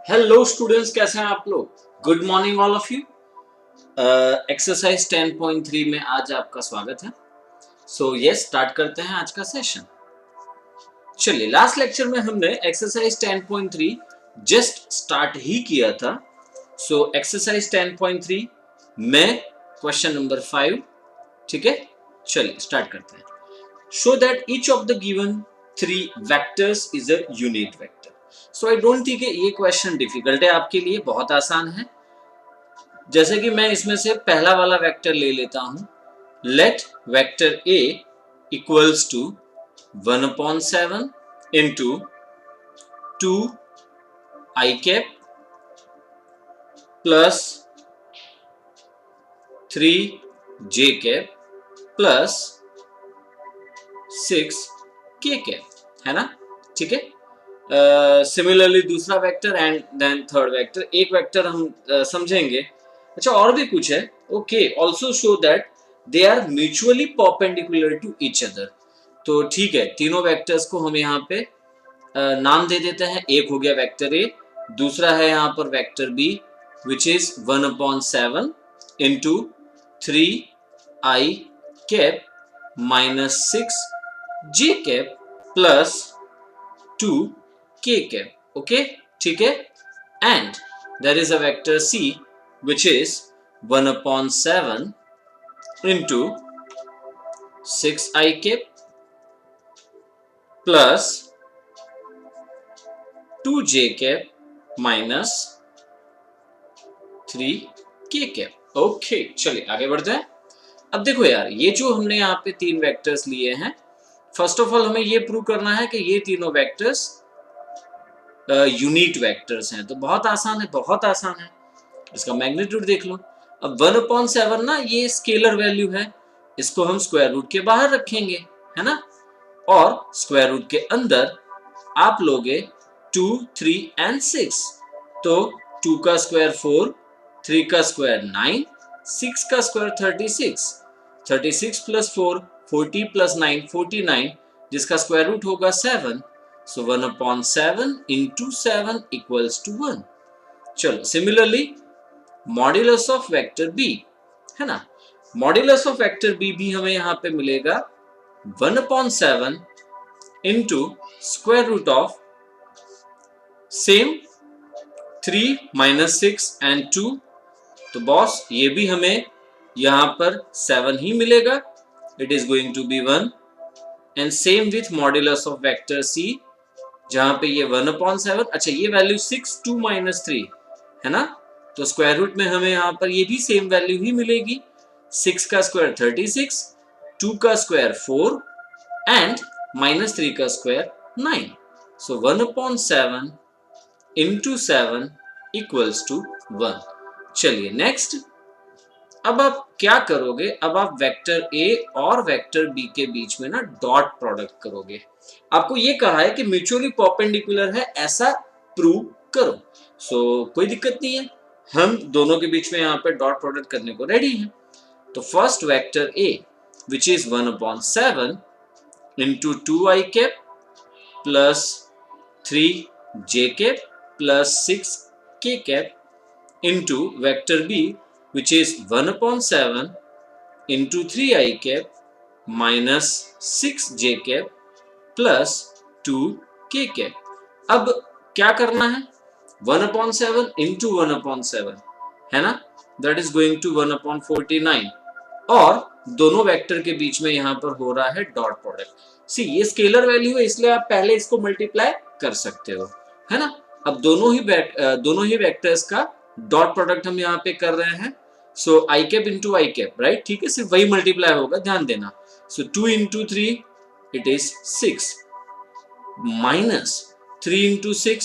Hello students, कैसे हैं आप लोग। Good morning all of you. Exercise 10.3 में आज आपका स्वागत है। सो यस, स्टार्ट करते हैं आज का सेशन। चलिए, लास्ट लेक्चर में हमने एक्सरसाइज 10.3 जस्ट स्टार्ट ही किया था। सो एक्सरसाइज 10.3 में क्वेश्चन नंबर 5, ठीक है। चलिए स्टार्ट करते हैं। Show that each of the given 3 vectors is a unit vector. So I don't think ये क्वेश्चन डिफिकल्ट है आपके लिए, बहुत आसान है। जैसे कि मैं इसमें से पहला वाला वेक्टर ले लेता हूं। Let vector A equals to 1/7 into 2 I cap plus 3 J cap plus 6 K cap, है ना। ठीक है। सिमिलरली दूसरा vector and then third vector. एक वेक्टर हम समझेंगे। अच्छा, और भी कुछ है। Okay, also show that they are mutually perpendicular to each other. तो ठीक है, तीनों वेक्टर्स को हम यहाँ पे नाम दे देते हैं। एक हो गया वेक्टर ए, दूसरा है यहाँ पर vector B which is 1/7 into 3 I cap minus 6 J cap plus 2 k cap. Okay, ठीक है। And there is a vector c which is 1/7 into 6 I cap plus 2 j cap minus 3 k cap. Okay, चलिए आगे बढ़ते हैं। अब देखो यार, ये जो हमने यहाँ पे तीन वेक्टर्स लिए हैं, फर्स्ट ऑफ ऑल हमें ये प्रूव करना है कि ये तीनों वेक्टर्स यूनिट वेक्टर्स हैं। तो बहुत आसान है, बहुत आसान है। इसका मैग्नीट्यूड देख लो। अब 1/7 ना, ये स्केलर वैल्यू है, इसको हम स्क्वायर रूट के बाहर रखेंगे, है ना। और स्क्वायर रूट के अंदर आप लोगे 2, 3 एंड 6। तो 2 का स्क्वायर 4, 3 का स्क्वायर 9, 6 का स्क्वायर 36, 36 प्लस 4 40 प्लस 9 49, जिसका स्क्वायर रूट होगा 7। So 1/7 into 7 equals to 1। चलो, similarly modulus of vector B, है ना। मॉड्यूलस ऑफ वेक्टर बी भी हमें यहां पे मिलेगा 1/7 into square root of same 3 minus 6 and 2। तो बॉस, ये भी हमें यहां पर 7 ही मिलेगा। It is going to be 1 and same with modulus of vector C, जहां पे ये 1/7। अच्छा, ये वैल्यू 6 2 माइनस 3 है ना। तो स्क्वायर रूट में हमें यहाँ पर ये भी सेम वैल्यू ही मिलेगी। 6 का स्क्वायर 36, 2 का स्क्वायर 4 एंड माइनस 3 का square 9। So 1/7 into 7 equals to 1। चलिए नेक्स्ट। अब आप क्या करोगे, अब आप वेक्टर ए और वेक्टर बी के बीच में ना डॉट प्रोडक्ट करोगे। आपको ये कहा है कि म्यूचुअली परपेंडिकुलर है, ऐसा प्रूव करो। सो कोई दिक्कत नहीं है, हम दोनों के बीच में यहाँ पे डॉट प्रोडक्ट करने को रेडी हैं। तो first vector A which is 1/7 into 2 I cap plus 3 J cap plus 6 K cap into vector B which is 1/7 into 3 I cap minus 6 J cap plus 2 K cap. अब क्या करना है, 1/7 into 1/7 है ना, that is going to 1/49। और दोनों vector के बीच में यहां पर हो रहा है डॉट प्रोडक्ट। सी, ये स्केलर वैल्यू है, इसलिए आप पहले इसको मल्टीप्लाई कर सकते हो, है ना। अब दोनों ही वेक्टर्स का डॉट प्रोडक्ट हम यहाँ पे कर रहे हैं। So I cap into I cap, right. ठीक है, सिर्फ वही मल्टीप्लाई होगा, ध्यान देना। So 2 into 3 it is 6 minus 3 into 6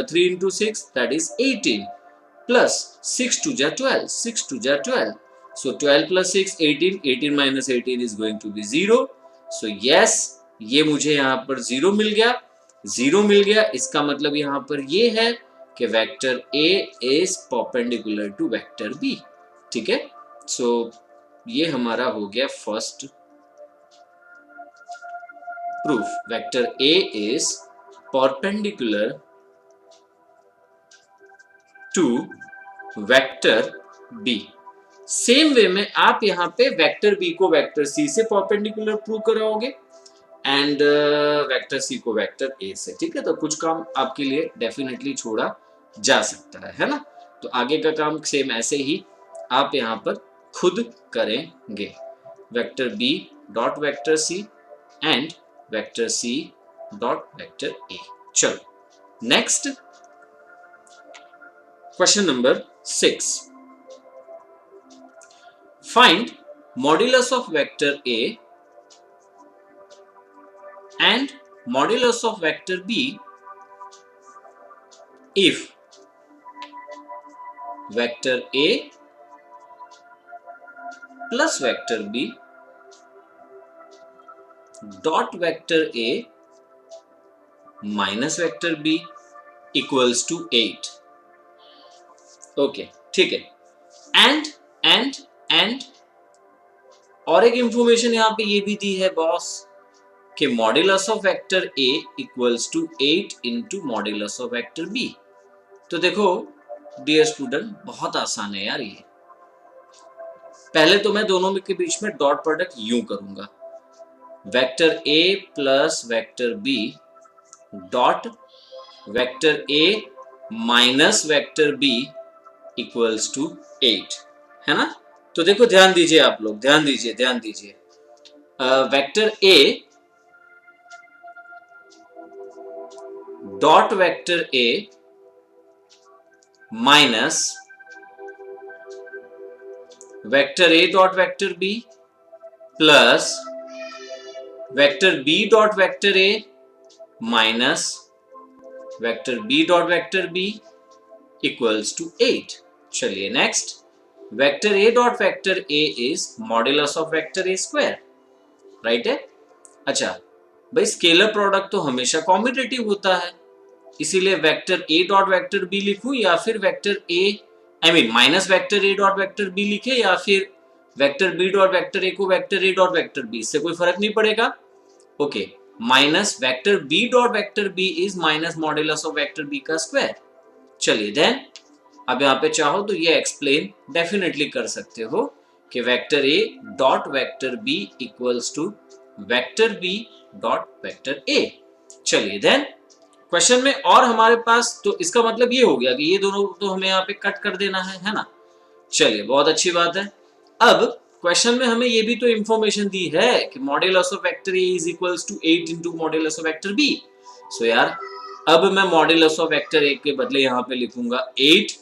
3 into 6 that is 18 plus 6 2 जा 12, 6 2 जा 12। So 12 plus 6 18, 18 minus 18 is going to be 0। So yes, ये मुझे यहाँ पर 0 मिल गया। 0 मिल गया, इसका मतलब यहाँ पर ये है कि vector A is perpendicular to vector B. ठीक है। सो ये हमारा हो गया first proof, vector A is perpendicular to vector B. Same way में आप यहाँ पे वेक्टर बी को वेक्टर सी से परपेंडिकुलर प्रूव कराओगे एंड वेक्टर सी को वेक्टर ए से। ठीक है, तो कुछ काम आपके लिए डेफिनेटली छोड़ा जा सकता है ना। तो आगे का काम सेम ऐसे ही आप यहाँ पर खुद करेंगे। Vector B dot vector C and vector C dot vector A. चलो next question number 6। Find modulus of vector A and modulus of vector b if vector a plus vector b dot vector a minus vector b equals to 8। Okay ठीक है। And और एक information यहां पे ये भी दी है बॉस कि modulus of vector a equals to 8 into modulus of vector b। तो देखो डियर स्टूडेंट, बहुत आसान है यार ये। पहले तो मैं दोनों के बीच में डॉट प्रोडक्ट यूं करूंगा, vector a plus vector b dot vector a minus vector b equals to 8, है ना। तो देखो ध्यान दीजिए आप लोग, ध्यान दीजिए। Vector a dot vector a minus vector a dot vector b plus vector b dot vector a minus vector b dot vector b equals to 8। चलिए next, vector a dot vector a is modulus of vector a square, right है। अच्छा भाई, scalar product तो हमेशा commutative होता है, इसीलिए vector a dot vector b लिखूं या फिर vector a minus vector a dot vector b लिखे या फिर vector b dot vector a को vector a dot vector b, इससे कोई फर्क नहीं पड़ेगा। Okay, minus vector b dot vector b is minus modulus of vector b का स्क्वायर। चलिए देन अब यहाँ पे चाहो तो ये एक्सप्लेन डेफिनेटली कर सकते हो कि vector a dot vector b equals to vector b dot vector a। चलिए देन क्वेश्चन में और हमारे पास, तो इसका मतलब ये हो गया कि ये दोनों तो हमें यहाँ पे कट कर देना है ना। चलिए बहुत अच्छी बात है। अब क्वेश्चन में हमें ये भी तो इंफॉर्मेशन दी है कि modulus of vector a is equals to 8 into modulus of vector b। So यार अब मैं मॉड्यूलस ऑफ वेक्टर a के बदले यहाँ पे लिखूंगा 8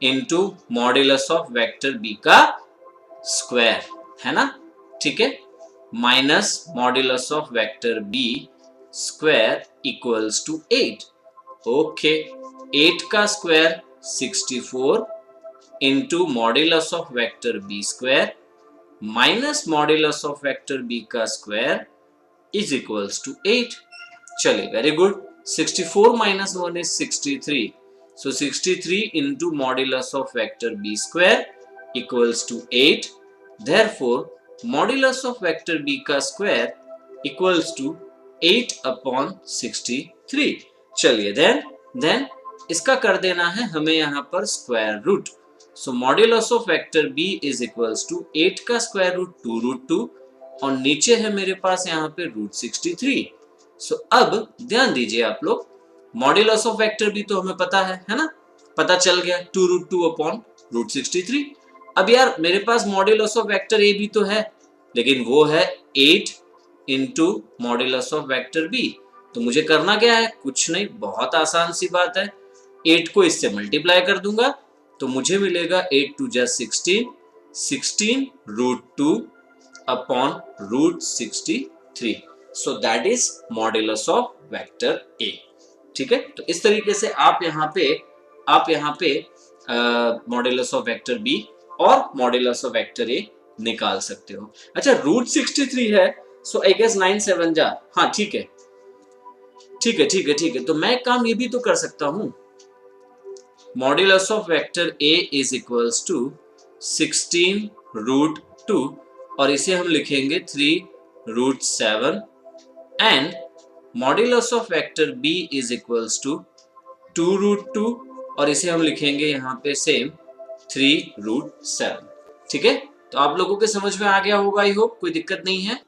into modulus of vector b का स्क्वायर, है ना। ठीक है, minus modulus of vector b square equals to 8। Okay, 8 का square 64 into modulus of vector b square minus modulus of vector b का स्क्वायर इज इक्वल्स टू 8। चलिए very good, 64 minus 1 is 63, so 63 into modulus of vector b square equals to 8। therefore modulus of vector b का square equals to 8 upon 63। चलिए then इसका कर देना है हमें यहाँ पर square root. So modulus of vector b is equals to 8 का स्क्वायर रूट 2 रूट 2 और नीचे है मेरे पास यहाँ पे रूट 63। सो अब ध्यान दीजिए आप लोग, मॉड्यूलस ऑफ वेक्टर b तो हमें पता है ना, पता चल गया 2 रूट 2 अपॉन रूट 63। अब यार मेरे पास मॉड्यूलस ऑफ वेक्टर a भी तो है, लेकिन वो है 8 into modulus of vector b। तो मुझे करना क्या है, कुछ नहीं, बहुत आसान सी बात है, 8 को इससे मल्टीप्लाई कर दूंगा तो मुझे मिलेगा 8 टू जा 16, 16 root 2 upon root 63। So that is modulus of vector a। ठीक है, तो इस तरीके से आप यहाँ पे मॉड्यूलस ऑफ वेक्टर b और मॉड्यूलस ऑफ वेक्टर a निकाल सकते हो। अच्छा रूट 63 है, सो आई गेस 9 7 जा, हाँ ठीक है, तो मैं काम ये भी तो कर सकता हूं, modulus of vector a is equals to 16 root 2 और इसे हम लिखेंगे 3 root 7 and modulus of vector b is equals to 2 root 2 और इसे हम लिखेंगे यहाँ पे सेम 3√7। ठीक है, तो आप लोगों के समझ में आ गया होगा, आई होप, कोई दिक्कत नहीं है।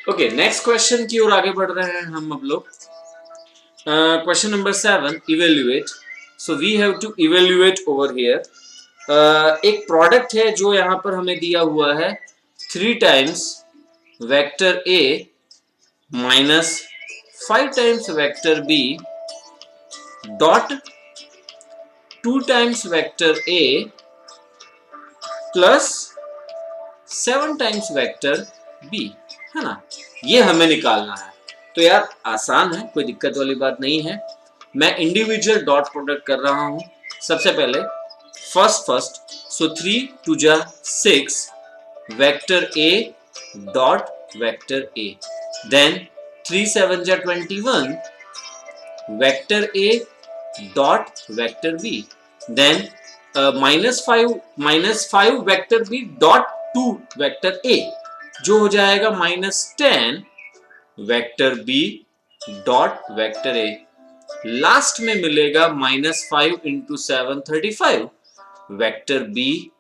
ओके, नेक्स्ट क्वेश्चन की ओर आगे बढ़ रहे हैं हम अब लोग। Question number 7, evaluate. So we have to evaluate over here. एक प्रोडक्ट है जो यहाँ पर हमें दिया हुआ है 3 times vector A minus 5 times vector B dot 2 times vector A plus 7 times vector B, है ना। ये हमें निकालना है। तो यार आसान है, कोई दिक्कत वाली बात नहीं है। मैं इंडिविजुअल डॉट प्रोडक्ट कर रहा हूं। सबसे पहले फर्स्ट, सो 3 2 जा 6 vector A dot vector A, then 3 7 जा 21 vector A dot vector B, then -5 vector B dot 2 vector A, जो हो जाएगा -10 vector B dot vector A. Last में मिलेगा -5 × 7 35 vector B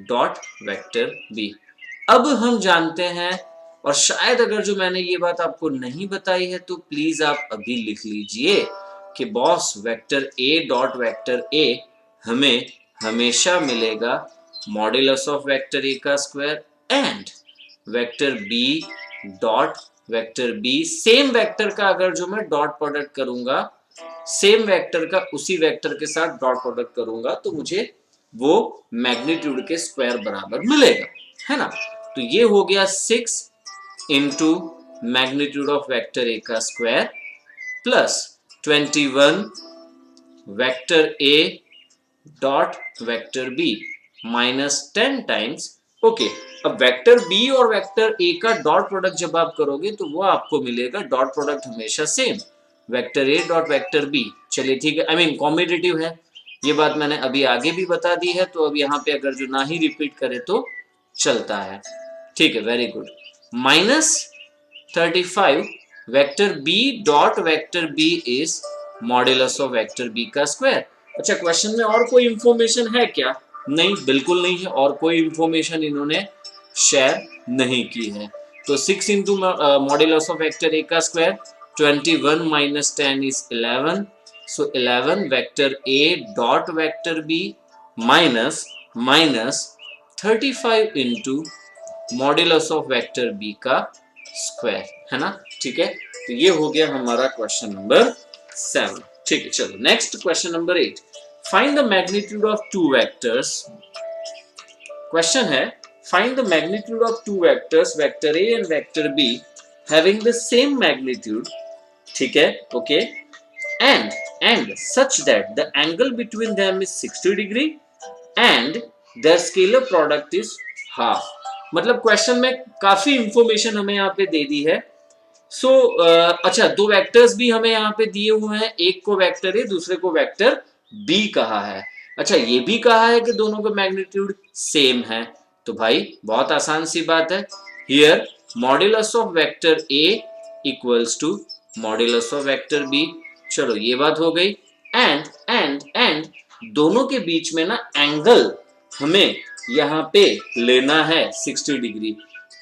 dot vector B. अब हम जानते हैं, और शायद अगर जो मैंने ये बात आपको नहीं बताई है तो प्लीज आप अभी लिख लीजिए कि boss vector A dot vector A हमें हमेशा मिलेगा मॉड्यूलस ऑफ वेक्टर ए का square and vector B dot vector B, same vector का अगर जो मैं डॉट प्रोडक्ट करूंगा, सेम वेक्टर का उसी वेक्टर के साथ डॉट प्रोडक्ट करूंगा तो मुझे वो मैग्नीट्यूड के स्क्वायर बराबर मिलेगा, है ना। तो ये हो गया 6 into magnitude of vector A का square plus 21 vector A dot vector B minus 10 times. Okay, अब वेक्टर बी और वेक्टर ए का डॉट प्रोडक्ट जब आप करोगे तो वो आपको मिलेगा, डॉट प्रोडक्ट हमेशा same, vector A dot vector B. चलिए ठीक है, आई मीन कॉम्बिनेटिव है, ये बात मैंने अभी आगे भी बता दी है, तो अब यहाँ पे अगर जो ना ही रिपीट करे तो चलता है। ठीक है, very good. -35 vector B dot vector B is modulus of vector B का स्क्वायर। अच्छा, क्वेश्चन में और कोई इंफॉर्मेशन है क्या? नहीं, बिल्कुल नहीं है, और कोई इंफॉर्मेशन इन्होंने शेयर नहीं की है। तो 6 into modulus of vector A का square, 21 minus 10 is 11, so 11 vector a dot vector b minus 35 into modulus of vector b का स्क्वायर, है ना। ठीक है, तो ये हो गया हमारा क्वेश्चन नंबर 7। ठीक है, चलो next question number 8, find the magnitude of 2 vectors. Question है, find the magnitude of 2 vectors vector a and vector b having the same magnitude, ठीक है, okay, and such that the angle between them is 60 degree and their scalar product is half। मतलब question में काफी information हमें यहाँ पे दे दी है। सो अच्छा, 2 वेक्टर्स भी हमें यहाँ पे दिए हुए हैं, एक को वेक्टर ए दूसरे को वेक्टर बी कहा है। अच्छा, ये भी कहा है कि दोनों का मैग्नीट्यूड सेम है। तो भाई बहुत आसान सी बात है, here modulus of vector A equals to modulus of vector B. चलो ये बात हो गई। एंड दोनों के बीच में ना एंगल हमें यहाँ पे लेना है 60 degree,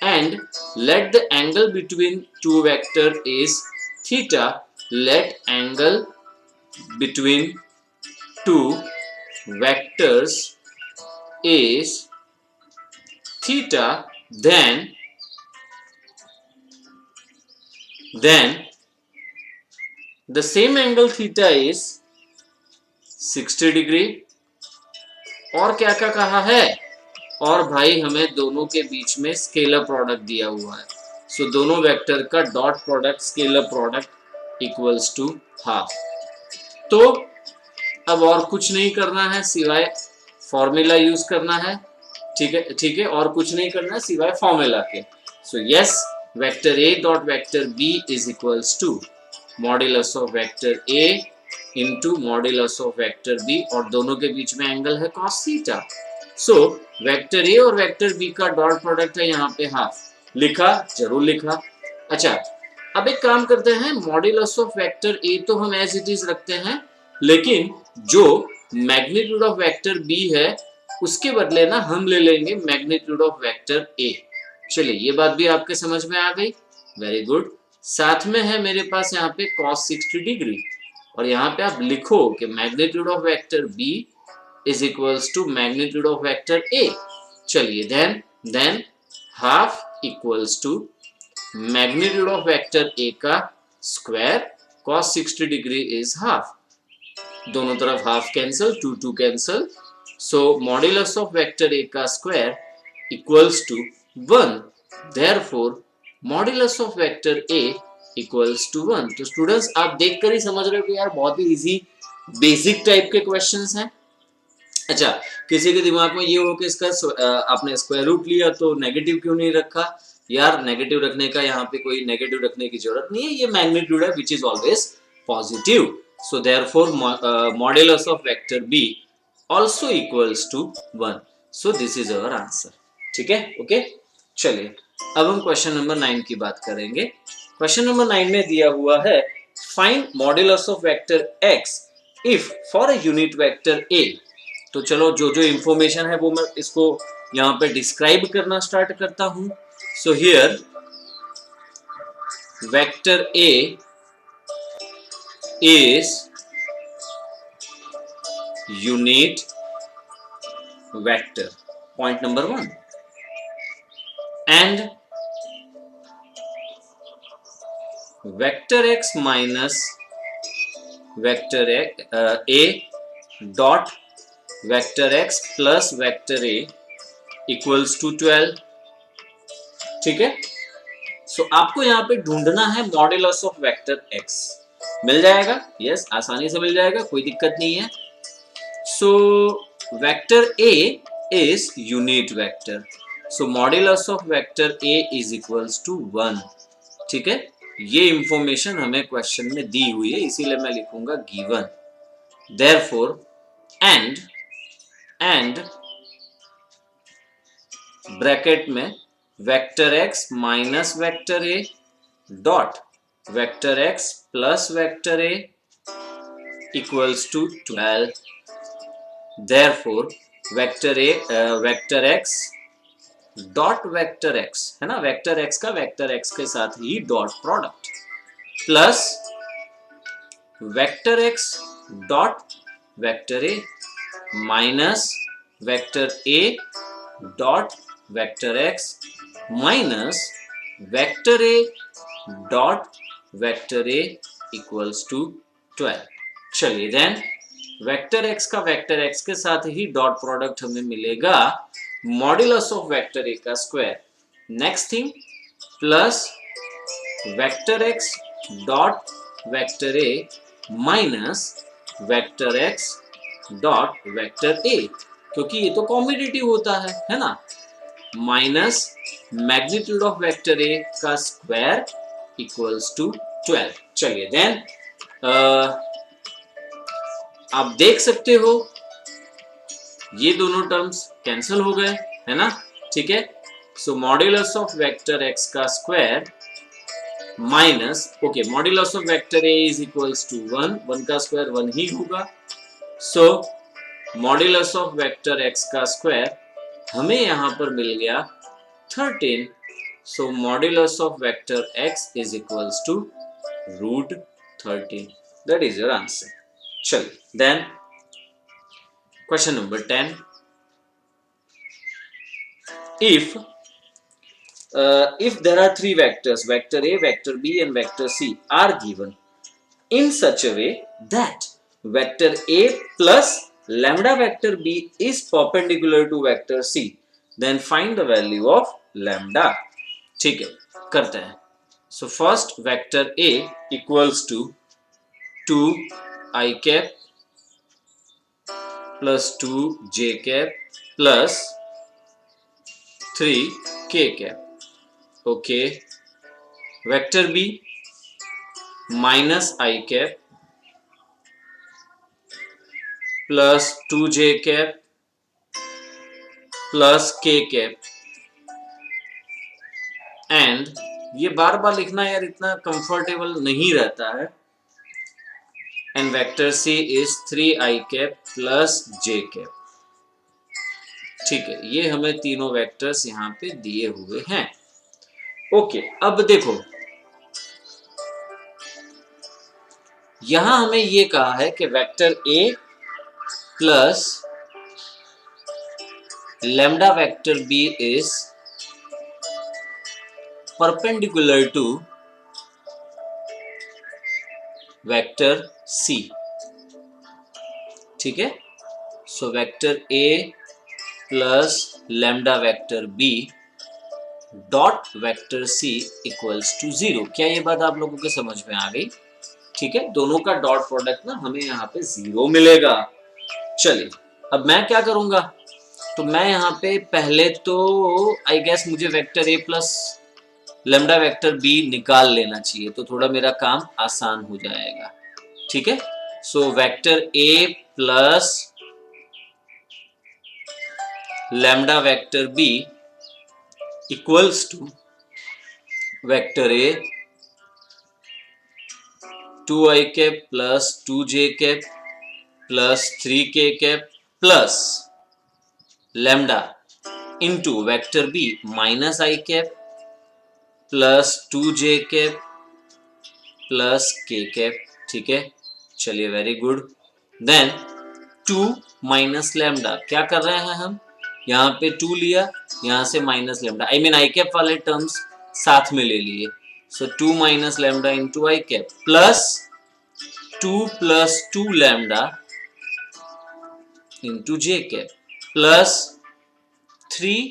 and let the angle between 2 vector is theta. Let angle between 2 vectors is theta, then the same angle theta is 60 degree. और क्या क्या कहा है? और भाई हमें दोनों के बीच में स्केलर प्रोडक्ट दिया हुआ है। सो दोनों वेक्टर का dot product scalar product equals to half. तो अब और कुछ नहीं करना है सिवाय फॉर्मूला यूज करना है। ठीक है, और कुछ नहीं करना है सिवाय फॉर्मूला के। So yes, vector A dot vector B is equals to modulus of vector A into modulus of vector B, और दोनों के बीच में एंगल है cos theta. So vector A और वेक्टर बी का डॉट प्रोडक्ट है यहाँ पे हाफ। लिखा? जरूर लिखा। अच्छा, अब एक काम करते हैं, मॉड्यूलस ऑफ वेक्टर ए तो हम एज इट इज रखते हैं, लेकिन जो मैग्नीट्यूड ऑफ वेक्टर बी है, उसके बदले ना हम ले लेंगे मैग्नीट्यूड ऑफ वेक्टर ए। चलिए ये बात भी आपके समझ में आ गई, वेरी गुड। साथ में है मेरे पास यहाँ पे cos 60 डिग्री, और यहाँ पे आप लिखो कि magnitude of vector B is equals to magnitude of vector A. चलिए then half equals to magnitude of vector A का square, cos 60 degree is half, दोनों तरफ half cancel, 2 cancel, so modulus of vector A का square equals to 1, therefore modulus of vector A equals to 1। तो students आप देखकर ही समझ रहे हो कि यार बहुत ही इजी बेसिक टाइप के क्वेश्चंस हैं। अच्छा, किसी के दिमाग में ये हो कि इसका आपने स्क्वायर रूट लिया तो नेगेटिव क्यों नहीं रखा? यार नेगेटिव रखने का यहाँ पे कोई नेगेटिव रखने की जरूरत नहीं है, ये मैग्नीट्यूड है which is always positive, so therefore modulus of vector B also equals to 1, so this is our answer। ठीक है, ओके। चलिए अब हम क्वेश्चन नंबर 9 की बात करेंगे। क्वेश्चन नंबर 9 में दिया हुआ है find modulus of vector x if for a unit vector a। तो चलो जो जो इंफॉर्मेशन है वो मैं इसको यहाँ पे डिस्क्राइब करना स्टार्ट करता हूँ। So here vector a is unit vector, point number 1, and vector x minus vector a dot vector x plus vector a equals to 12। ठीक है, सो आपको यहाँ पे ढूंढना है मॉड्यूलस ऑफ वेक्टर x। मिल जाएगा, यस, आसानी से मिल जाएगा, कोई दिक्कत नहीं है। So vector A is unit vector, so modulus of vector A is equals to 1। ठीक है, ये इंफॉर्मेशन हमें क्वेश्चन में दी हुई है, इसीलिए मैं लिखूंगा given, therefore and ब्रैकेट में vector x minus vector A dot vector x plus vector A equals to 12। Therefore vector x dot vector x है ना, वेक्टर x का वेक्टर x के साथ ही dot product plus vector x dot vector a minus vector a dot vector x minus vector a dot vector a equals to 12। चलिए then vector x का vector x के साथ ही dot product हमें मिलेगा मॉड्यूलस ऑफ वेक्टर a का square, next thing plus vector x dot vector a minus vector x dot vector a, क्योंकि ये तो कॉम्बिनेटिव होता है ना, minus magnitude of vector a का स्क्वायर इक्वल्स टू 12। चलिए देन आप देख सकते हो ये दोनों टर्म्स कैंसिल हो गए, है ना, ठीक है। So modulus of vector x का square minus, okay, modulus of vector a is equals to 1, 1 का स्क्वायर 1 ही होगा, so modulus of vector x का स्क्वायर हमें यहाँ पर मिल गया 13, so modulus of vector x is equals to root 13, that is your answer. चलिए then question number 10, if there are three vectors, vector a, vector b and vector c are given in such a way that vector a plus lambda vector b is perpendicular to vector c, then find the value of lambda। ठीक है, करते हैं। So first vector a equals to 2 I cap plus 2 j cap plus 3 k cap, okay। Vector b minus I cap plus 2 j cap plus k cap, and ये बार बार लिखना यार इतना comfortable नहीं रहता है, and vector C is 3i cap plus j cap. ठीक है, ये हमें तीनों वेक्टर्स यहाँ पे दिए हुए हैं। ओके, अब देखो यहां हमें ये कहा है कि vector a plus lambda vector b is perpendicular to vector c। ठीक है, so vector a plus lambda vector b dot vector c equals to 0। क्या ये बात आप लोगों के समझ में आ गई? ठीक है, दोनों का डॉट प्रोडक्ट ना हमें यहाँ पे 0 मिलेगा। चलिए, अब मैं क्या करूंगा, तो मैं यहाँ पे पहले तो आई गेस मुझे vector a plus lambda vector b निकाल लेना चाहिए, तो थोड़ा मेरा काम आसान हो जाएगा। ठीक है, so vector a plus lambda vector b equals to vector a 2i cap plus 2j cap plus 3k cap plus lambda into vector b minus i cap plus 2j cap plus k cap. ठीक है, चलिए very good. Then 2 minus lambda, क्या कर रहे हैं हम, यहाँ पे 2 लिया, यहाँ से minus lambda, I mean I cap वाले टर्म्स साथ में ले लिए। So 2 minus lambda into I cap plus 2 plus 2 lambda into J cap plus 3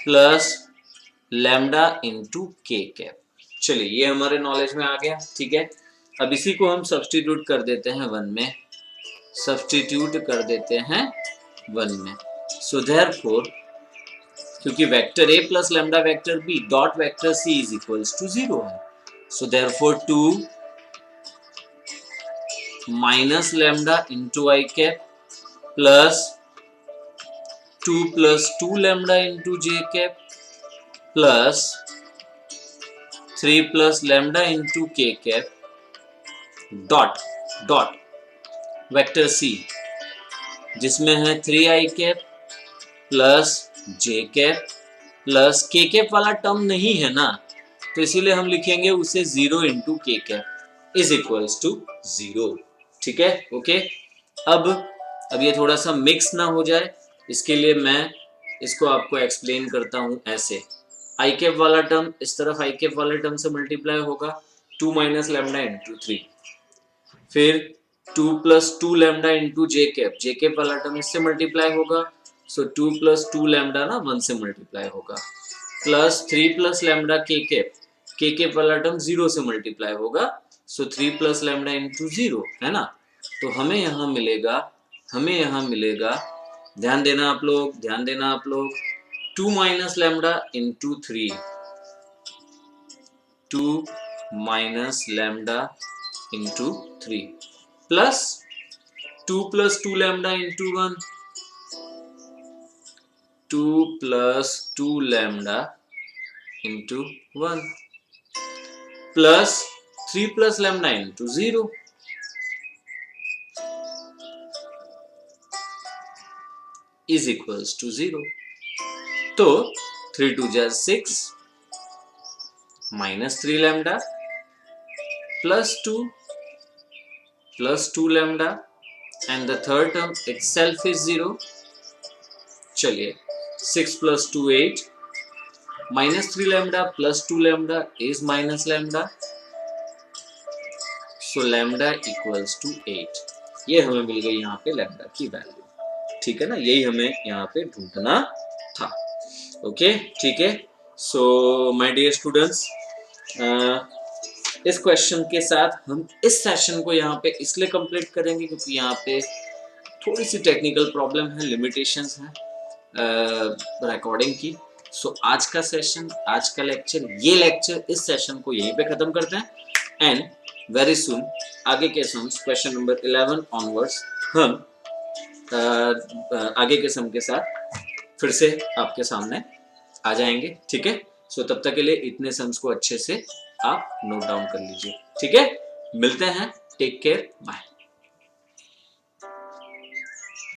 plus lambda into K cap. चलिए, ये हमारे नॉलेज में आ गया। ठीक है, अब इसी को हम सब्स्टिट्यूट कर देते हैं 1 में, सब्स्टिट्यूट कर देते हैं 1 में। सो देयरफॉर क्योंकि vector a plus lambda vector b dot vector c is equals to 0 है, so therefore 2 minus lambda into I cap plus 2 plus 2 lambda into J cap plus 3 plus lambda into K cap dot dot vector c जिसमें है 3i cap plus j cap plus k cap वाला term नहीं है ना, तो इसीलिए हम लिखेंगे उसे 0 into K cap is equals to 0। ठीक है, ओके। अब ये थोड़ा सा मिक्स ना हो जाए, इसके लिए मैं इसको आपको एक्सप्लेन करता हूं ऐसे। आई कैप वाला टर्म इस तरफ आई कैप वाले टर्म से मल्टीप्लाई होगा 2 माइनस लैम्डा इंटू 3, फिर 2 plus 2 lambda into J cap वाला टर्म इससे मल्टीप्लाई होगा, सो 2 प्लस 2 लैम्डा ना 1 से मल्टीप्लाई होगा, प्लस 3 प्लस लैम्डा के कैप वाला टर्म 0 से मल्टीप्लाई होगा, सो 3 प्लस लैम्डा इंटू 0 है ना। तो हमें यहाँ मिलेगा, ध्यान देना आप लोग, 2 minus lambda into 3, 2 minus lambda into 3 plus 2 plus 2 lambda into 1, 2 plus 2 lambda into 1 plus 3 plus lambda into 0 is equals to 0। तो 3 2 जा 6 minus 3 lambda plus 2 lambda and the third term itself is 0। चलिए, 6 plus 2 8 minus 3 lambda plus 2 lambda is minus lambda, so lambda equals to 8। ये हमें मिल गई यहाँ पे lambda की value. ठीक है ना, यही हमें यहाँ पे ढूंढना था। ओके, ठीक है। सो माय डियर स्टूडेंट्स, इस क्वेश्चन के साथ हम इस सेशन को यहाँ पे इसलिए कंप्लीट करेंगे क्योंकि यहाँ पे थोड़ी सी टेक्निकल प्रॉब्लम है, लिमिटेशंस है रिकॉर्डिंग की। सो आज का सेशन, आज का लेक्चर, ये लेक्चर, इस सेशन को यहीं पे खत्म करते हैं एंड वेरी सुन आगे के सम्स क्वेश्चन नंबर 11 ऑनवर्ड्स हम आगे के सम के साथ फिर से आपके सामने आ जाएंगे। ठीक है, सो तब तक के लिए इतने सम्स को अच्छे से आप नोट डाउन कर लीजिए। ठीक है, मिलते हैं टेक केयर, बाय।